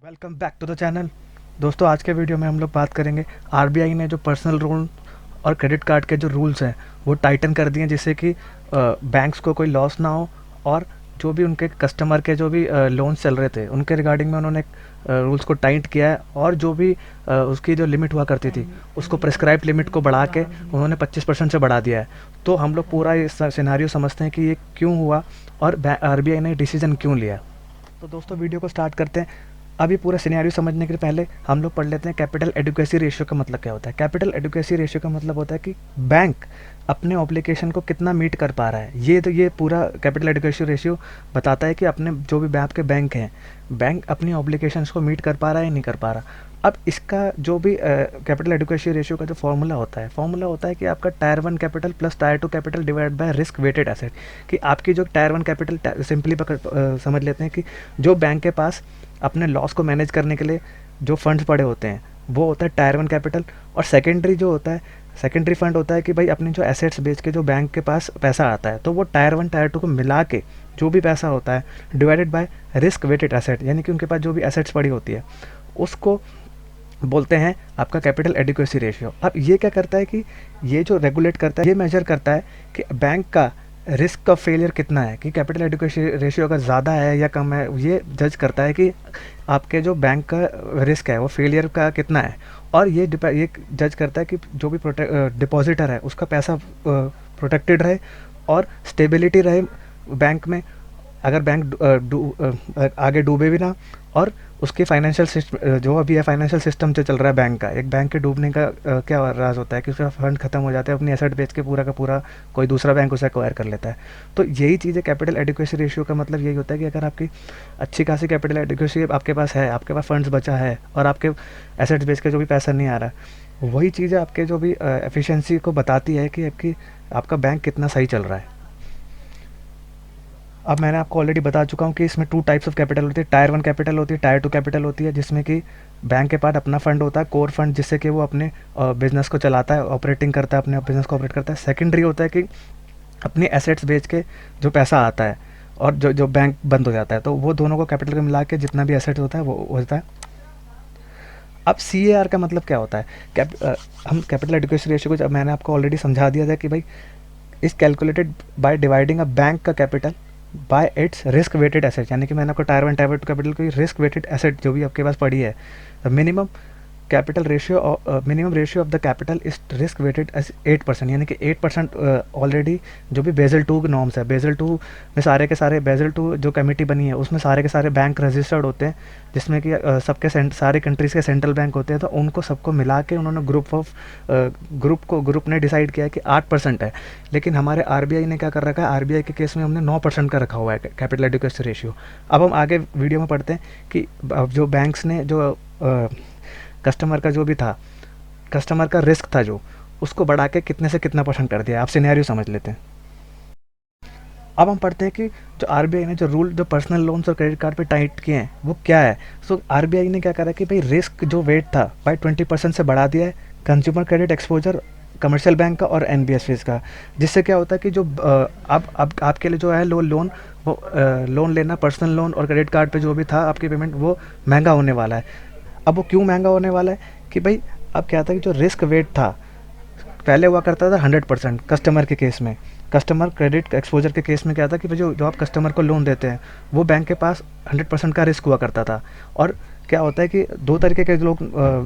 Welcome back to the channel. दोस्तों, आज के वीडियो में हम लोग बात करेंगे आरबीआई ने जो पर्सनल लोन और क्रेडिट कार्ड के जो रूल्स हैं वो टाइटन कर दिए हैं, जिससे कि बैंक्स को कोई लॉस ना हो। और जो भी उनके कस्टमर के जो भी लोन्स चल रहे थे उनके रिगार्डिंग में उन्होंने रूल्स को टाइट किया है। और जो भी उसकी जो लिमिट हुआ करती थी उसको प्रेस्क्राइब लिमिट को बढ़ा के उन्होंने 25% से बढ़ा दिया है। तो हम लोग पूरा ये सिनेरियो समझते हैं कि ये क्यों हुआ और आरबीआई ने डिसीजन क्यों लिया। तो दोस्तों, वीडियो को स्टार्ट करते हैं। अभी पूरा सिनेरियो समझने के पहले हम लोग पढ़ लेते हैं कैपिटल एडुकेसी रेशियो का मतलब क्या होता है। कैपिटल एडुकेसी रेशियो का मतलब होता है कि बैंक अपने ऑब्लिगेशन को कितना मीट कर पा रहा है। ये पूरा कैपिटल एडुकेसी रेशियो बताता है कि अपने जो भी आपके बैंक हैं, बैंक अपनी ऑब्लिगेशंस को मीट कर पा रहा है या नहीं कर पा रहा। अब इसका जो भी कैपिटल एडुकेसी रेशियो का जो फॉर्मूला होता है कि आपका tier 1 capital plus tier 2 capital divide by risk weighted asset. कि आपकी जो टायर 1 कैपिटल सिंपली समझ लेते हैं कि जो बैंक के पास अपने लॉस को मैनेज करने के लिए जो फंड्स पड़े होते हैं वो होता है टायर 1 कैपिटल। और सेकेंडरी जो होता है, सेकेंडरी फंड होता है कि भाई अपने जो एसेट्स बेच के जो बैंक के पास पैसा आता है, तो वो टायर 1 टायर 2 को मिला के जो भी पैसा होता है divided by risk weighted asset, यानी कि उनके पास जो भी एसेट्स पड़ी होती है उसको बोलते हैं आपका कैपिटल एडिक्वेसी रेशियो। अब ये क्या करता है कि ये जो रेगुलेट करता है, ये मेजर करता है कि बैंक का रिस्क ऑफ फेलियर कितना है, कि कैपिटल एडिक्वेसी रेशियो अगर ज़्यादा है या कम है। ये जज करता है कि आपके जो बैंक का रिस्क है वो फेलियर का कितना है। और ये जज करता है कि जो भी डिपॉजिटर है उसका पैसा प्रोटेक्टेड रहे और स्टेबिलिटी रहे बैंक में। अगर बैंक आगे डूबे भी ना, और उसके फाइनेंशियल सिस्टम जो अभी है, फाइनेंशियल सिस्टम जो चल रहा है बैंक का, एक बैंक के डूबने का क्या राज होता है कि उसका फंड खत्म हो जाता है, अपनी एसेट बेच के पूरा का पूरा कोई दूसरा बैंक उसे एक्वायर कर लेता है। तो यही चीज़ है कैपिटल एडिक्वेसी रेशियो का मतलब यही होता है कि अगर आपकी अच्छी खासी कैपिटल एडिक्वेसी आपके पास है, आपके पास फंड्स बचा है और आपके एसेट्स बेच के जो भी पैसा नहीं आ रहा, वही चीज़ आपके जो भी एफिशिएंसी को बताती है कि आपका बैंक कितना सही चल रहा है। अब मैंने आपको ऑलरेडी बता चुका हूँ कि इसमें 2 टाइप्स ऑफ कैपिटल होती है। टायर 1 कैपिटल होती है, टायर 2 कैपिटल होती है, जिसमें कि बैंक के पास अपना फंड होता है, कोर फंड, जिससे कि वो अपने बिजनेस को चलाता है, ऑपरेटिंग करता है, अपने बिजनेस को ऑपरेट करता है। सेकेंडरी होता है कि अपने एसेट्स बेच के जो पैसा आता है और जो जो बैंक बंद हो जाता है, तो वो दोनों को कैपिटल को मिला के जितना भी एसेट होता है वो होता है। अब सी का मतलब क्या होता है। हम कैपिटल एडिक्वेसी रेशियो को जब मैंने आपको ऑलरेडी समझा दिया था कि भाई is calculated by dividing a bank का capital by its risk weighted asset. यानी कि मैंने आपको टायर 1 टायर 2 कैपिटल की रिस्क वेटेड एसेट जो भी आपके पास पड़ी है, minimum capital ratio, minimum ratio of the capital is risk weighted as 8%। यानी कि 8% ऑलरेडी जो भी बेजल 2 नॉर्म्स है, बेजल 2 में सारे के सारे, बेजल 2 जो कमेटी बनी है उसमें सारे के सारे बैंक रजिस्टर्ड होते हैं, जिसमें कि सबके सारे कंट्रीज़ के सेंट्रल बैंक होते हैं। तो उनको सबको मिला के उन्होंने ग्रुप ने डिसाइड किया है कि 8% है। लेकिन हमारे आरबीआई ने क्या कर रखा है, आरबीआई के केस में हमने 9% का रखा हुआ है कैपिटल एडिक्वेसी रेशियो। अब हम आगे वीडियो में पढ़ते हैं कि अब जो बैंक्स ने जो कस्टमर का जो भी था, कस्टमर का रिस्क था जो, उसको बढ़ा के कितने से कितना परसेंट कर दिया। आप सिनेरियो समझ लेते हैं। अब हम पढ़ते हैं कि जो आरबीआई ने जो रूल जो पर्सनल लोन्स और क्रेडिट कार्ड पे टाइट किए हैं वो क्या है। सो आरबीआई ने क्या करा कि भाई रिस्क जो वेट था बाई 20% से बढ़ा दिया है consumer credit exposure commercial bank का और एनबीएफसीज का। जिससे क्या होता है कि जो अब आपके लिए जो है लोन वो लोन लेना, पर्सनल लोन और क्रेडिट कार्ड पे जो भी था आपकी पेमेंट, वो महंगा होने वाला है। अब वो क्यों महंगा होने वाला है कि भाई अब क्या था कि जो रिस्क वेट था पहले हुआ करता था 100% कस्टमर के केस में। कस्टमर क्रेडिट एक्सपोजर के केस में क्या था कि भाई जो आप कस्टमर को लोन देते हैं वो बैंक के पास 100% का रिस्क हुआ करता था। और क्या होता है कि दो तरीके के लोग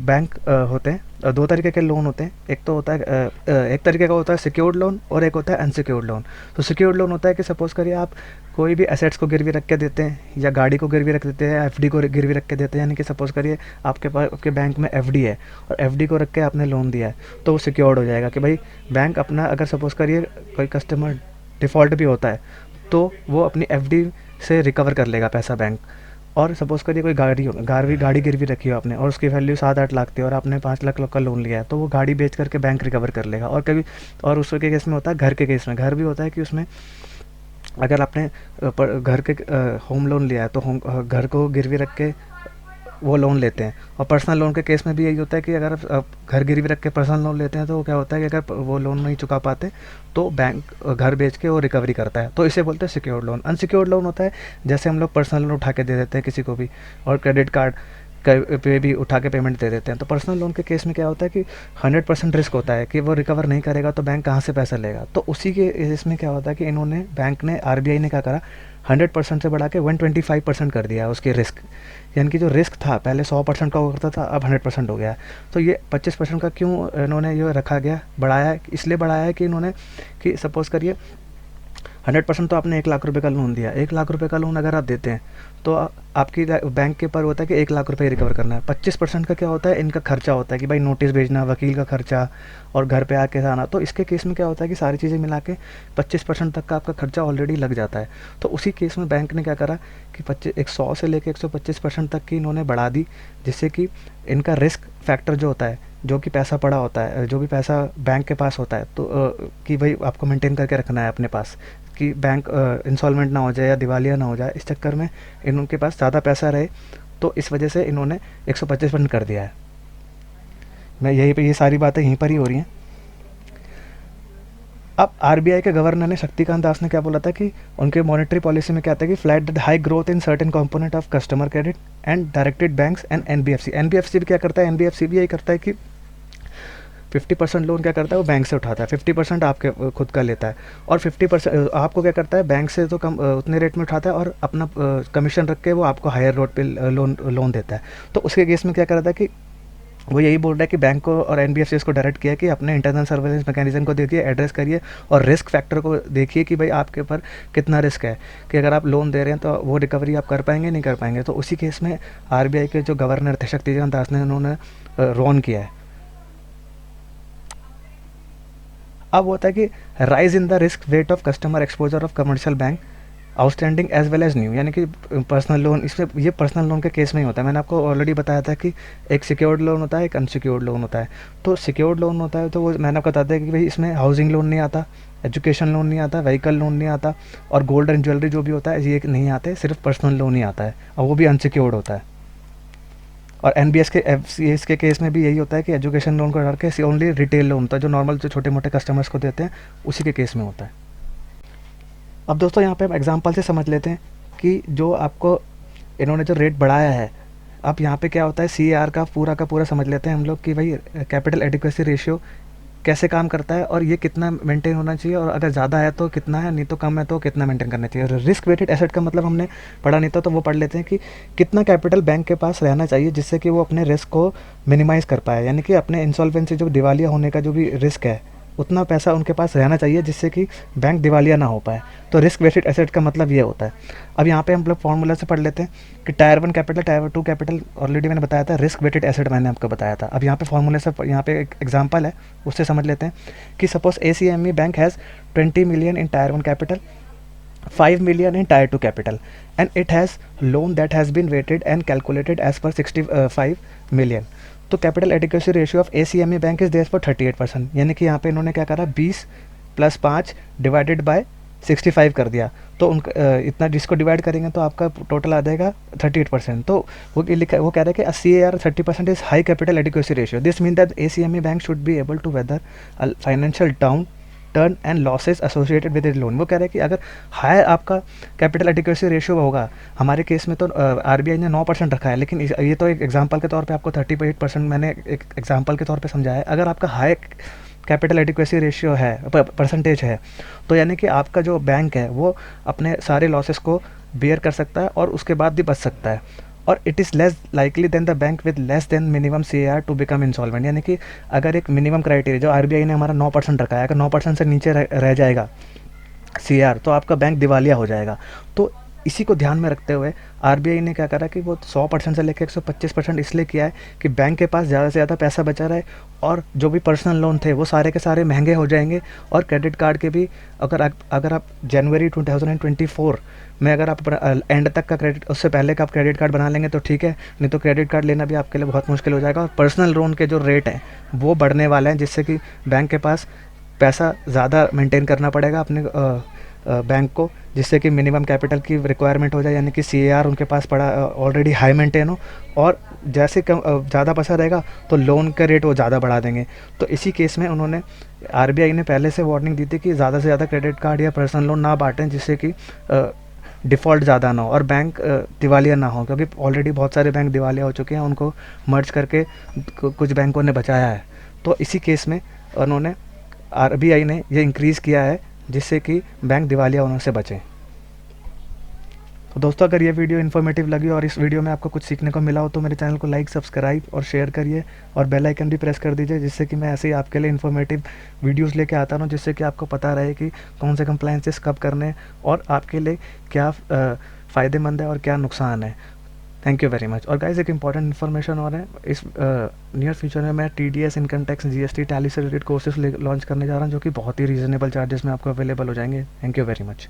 बैंक होते हैं, दो तरीके के लोन होते हैं। एक तो होता है एक तरीके का होता है सिक्योर्ड लोन और एक होता है अनसिक्योर्ड लोन। तो सिक्योर्ड लोन होता है कि सपोज़ करिए आप कोई भी एसेट्स को गिरवी रख के देते हैं, या गाड़ी को गिरवी रख देते हैं, एफडी को गिरवी रख के देते हैं। यानी कि सपोज़ करिए आपके पास आपके बैंक में एफडी है और एफडी को रख के आपने लोन दिया है, तो वो सिक्योर्ड हो जाएगा कि भाई बैंक अपना, अगर सपोज़ करिए कोई कस्टमर डिफ़ॉल्ट भी होता है तो वो अपनी एफडी से रिकवर कर लेगा पैसा बैंक। और सपोज़ करिए कोई गाड़ी गिरवी रखी हो आपने और उसकी वैल्यू 7-8 लाख थी और आपने 5 लाख का लोन लिया है, तो वो गाड़ी बेच करके बैंक रिकवर कर लेगा। और कभी और उसके केस में होता है, घर के केस में घर भी होता है कि उसमें अगर आपने घर के होम लोन लिया है तो घर को गिरवी रख के वो लोन लेते हैं। और पर्सनल लोन के केस में भी यही होता है कि अगर आप घर गिरवी रख के पर्सनल लोन लेते हैं तो क्या होता है कि अगर वो लोन नहीं चुका पाते तो बैंक घर बेच के वो रिकवरी करता है, तो इसे बोलते हैं सिक्योर्ड लोन। अनसिक्योर्ड लोन होता है जैसे हम लोग पर्सनल लोन उठा के दे देते हैं किसी को भी, और क्रेडिट कार्ड पे भी उठा के पेमेंट दे देते हैं। तो पर्सनल लोन के केस में क्या होता है कि 100% रिस्क होता है कि वो रिकवर नहीं करेगा तो बैंक कहाँ से पैसा लेगा। तो उसी के इसमें क्या होता है कि इन्होंने बैंक ने आरबीआई ने क्या करा, 100% से बढ़ा के 125% कर दिया उसके रिस्क, यानी कि जो रिस्क था पहले 100% का हुआ करता था, अब 100% हो गया है। तो ये 25% का क्यों इन्होंने ये रखा गया, बढ़ाया है, इसलिए बढ़ाया है कि इन्होंने कि सपोज़ करिए 100% तो आपने 1 लाख रुपए का लोन दिया, 1 लाख रुपए का लोन अगर आप देते हैं तो आपकी बैंक के ऊपर होता है कि 1 लाख रुपए रिकवर करना है। 25% का क्या होता है, इनका खर्चा होता है कि भाई नोटिस भेजना, वकील का खर्चा और घर पे आके आना। तो इसके केस में क्या होता है कि सारी चीज़ें मिला के 25% तक का आपका खर्चा ऑलरेडी लग जाता है। तो उसी केस में बैंक ने क्या करा कि 100 से लेकर 125% तक की इन्होंने बढ़ा दी, जिससे कि इनका रिस्क फैक्टर जो होता है, जो कि पैसा पड़ा होता है, जो भी पैसा बैंक के पास होता है, तो कि भाई आपको मेंटेन करके रखना है अपने पास कि बैंक इंसॉल्वेंट ना हो जाए या दिवालिया ना हो जाए, इस चक्कर में उनके पास ज़्यादा पैसा रहे। तो इस वजह से इन्होंने 125% कर दिया है। मैं यहीं पे ये सारी बातें यहीं पर ही हो रही हैं। अब आरबीआई के गवर्नर ने शक्तिकांत दास ने क्या बोला था कि उनके मॉनेटरी पॉलिसी में क्या था कि flat the high growth in certain component of customer credit and directed banks and NBFC. NBFC भी क्या करता है, एनबीएफसी भी यही करता है कि 50% लोन क्या करता है वो बैंक से उठाता है, 50% आपके खुद का लेता है, और 50% आपको क्या करता है बैंक से तो कम उतने रेट में उठाता है और अपना कमीशन रख के वो आपको हायर रेट पे लोन देता है। तो उसके केस में क्या कर रहा था कि वो यही बोल रहा है कि बैंक को और एनबीएफसी को डायरेक्ट किया कि अपने इंटरनल सर्वेलेंस मैकेनिज्म को देखिए, एड्रेस करिए और रिस्क फैक्टर को देखिए कि भाई आपके ऊपर कितना रिस्क है, कि अगर आप लोन दे रहे हैं तो वो रिकवरी आप कर पाएंगे नहीं कर पाएंगे। तो उसी केस में आरबीआई के जो गवर्नर थे शक्तिकांत दास ने उन्होंने रॉन किया है। अब होता है कि rise in the risk weight of customer exposure of commercial bank outstanding as well as new, यानी कि पर्सनल लोन, इसमें ये पर्सनल लोन के केस में ही होता है। मैंने आपको ऑलरेडी बताया था कि एक सिक्योर्ड लोन होता है, एक अनसिक्योर्ड लोन होता है। तो सिक्योर्ड लोन होता है तो वो मैंने आपको बता दिया कि भाई इसमें हाउसिंग लोन नहीं आता, एजुकेशन लोन नहीं आता, व्हीकल लोन नहीं आता, और गोल्ड एंड ज्वेलरी जो भी होता है ये नहीं आते, सिर्फ पर्सनल लोन ही आता है, और वो भी अनसिक्योर्ड होता है। और एनबीएस के एफसीएस के केस में भी यही होता है कि एजुकेशन लोन को हटा के ओनली रिटेल लोन होता है, जो नॉर्मल जो छोटे मोटे कस्टमर्स को देते हैं उसी के केस में होता है। अब दोस्तों यहाँ पे हम एग्जांपल से समझ लेते हैं कि जो आपको इन्होंने जो रेट बढ़ाया है, अब यहाँ पे क्या होता है सीएआर का पूरा समझ लेते हैं हम लोग कि भाई कैपिटल एडिक्वेसी रेशियो कैसे काम करता है और ये कितना मेंटेन होना चाहिए, और अगर ज़्यादा है तो कितना है, नहीं तो कम है तो कितना मेंटेन करना चाहिए। और रिस्क वेटेड एसेट का मतलब हमने पढ़ा नहीं था तो वो पढ़ लेते हैं कि कितना कैपिटल बैंक के पास रहना चाहिए जिससे कि वो अपने रिस्क को मिनिमाइज़ कर पाए, यानी कि अपने इंसॉल्वेंसी जो दिवालिया होने का जो भी रिस्क है उतना पैसा उनके पास रहना चाहिए जिससे कि बैंक दिवालिया ना हो पाए। तो रिस्क वेटेड एसेट का मतलब ये होता है। अब यहाँ पे हम लोग फॉर्मूला से पढ़ लेते हैं कि tyre 1 capital, tyre 2 capital already मैंने बताया था, रिस्क वेटेड एसेट मैंने आपको बताया था। अब यहाँ पे फॉर्मूले से यहाँ पे एक एग्जांपल है उससे समझ लेते हैं कि suppose ACME bank has 20 million in tyre 1 capital, 5 million in tier 2 capital, and it has loan that has been weighted and calculated as per 65 million. तो capital adequacy ratio of ACME bank is there for 38%, यानी कि यहाँ पे इन्होंने क्या करा 20 + 5 divided by 65 कर दिया। तो उनका इतना जिसको डिवाइड करेंगे तो आपका टोटल आ जाएगा 38%। तो वो कह रहे हैं कि CAR 30% is high capital adequacy ratio. This mean that ACME bank should be able to weather financial downturn and losses associated with it loan. वो कह रहे हैं कि अगर हाई आपका कैपिटल एडिक्वेसी रेशियो होगा, हमारे केस में तो आरबीआई ने 9% रखा है, लेकिन ये तो एक एग्जांपल के तौर पे आपको 38% मैंने एक एग्जांपल के तौर पे समझाया है। अगर आपका हाई कैपिटल एडिक्वेसी रेशियो है, परसेंटेज है, तो यानी कि आपका जो बैंक है वो अपने सारे लॉसेस को बेयर कर सकता है और उसके बाद भी बच सकता है। और it is less likely than the bank with less than minimum CAR to become insolvent, यानी कि अगर एक मिनिमम क्राइटेरिया जो आरबीआई ने हमारा 9% रखा है, अगर 9% से नीचे रह जाएगा CAR तो आपका बैंक दिवालिया हो जाएगा। तो इसी को ध्यान में रखते हुए आरबीआई ने क्या करा कि वो 100% से लेकर 125% इसलिए किया है कि बैंक के पास ज़्यादा से ज़्यादा पैसा बचा रहे, और जो भी पर्सनल लोन थे वो सारे के सारे महंगे हो जाएंगे, और क्रेडिट कार्ड के भी अगर आप जनवरी 2024 में अगर आप एंड तक का क्रेडिट, उससे पहले का आप क्रेडिट कार्ड बना लेंगे तो ठीक है, नहीं तो क्रेडिट कार्ड लेना भी आपके लिए बहुत मुश्किल हो जाएगा। और पर्सनल लोन के जो रेट हैं वो बढ़ने वाले हैं, जिससे कि बैंक के पास पैसा ज़्यादा मेंटेन करना पड़ेगा अपने बैंक को, जिससे कि मिनिमम कैपिटल की रिक्वायरमेंट हो जाए, यानी कि CAR उनके पास पड़ा ऑलरेडी हाई मेंटेन हो, और जैसे कम ज़्यादा पैसा रहेगा तो लोन का रेट वो ज़्यादा बढ़ा देंगे। तो इसी केस में उन्होंने आरबीआई ने पहले से वार्निंग दी थी कि ज़्यादा से ज़्यादा क्रेडिट कार्ड या पर्सनल लोन ना बांटें, जिससे कि डिफ़ॉल्ट ज़्यादा ना हो और बैंक दिवालिया ना हो, क्योंकि ऑलरेडी बहुत सारे बैंक दिवालिया हो चुके हैं, उनको मर्ज करके कुछ बैंकों ने बचाया है। तो इसी केस में उन्होंने, आरबीआई ने ये इंक्रीज़ किया है जिससे कि बैंक दिवालिया होने से बचें। तो दोस्तों, अगर ये वीडियो इन्फॉर्मेटिव लगी और इस वीडियो में आपको कुछ सीखने को मिला हो तो मेरे चैनल को लाइक, सब्सक्राइब और शेयर करिए और बेल आइकन भी प्रेस कर दीजिए, जिससे कि मैं ऐसे ही आपके लिए इन्फॉर्मेटिव वीडियोस लेके आता रहूँ, जिससे कि आपको पता रहे कि कौन से कंप्लायंसेस कब करने हैं और आपके लिए क्या फ़ायदेमंद है और क्या नुकसान है। Thank you very much. और गाइस, एक इंपॉर्टेंट इन्फॉर्मेशन और है, इस नियर फ्यूचर में मैं TDS, income tax, GST, tally से रिलेटेड कोर्सेज लॉन्च करने जा रहा हूँ, जो कि बहुत ही रीज़नेबल चार्जेस में आपको अवेलेबल हो जाएंगे। Thank you very much.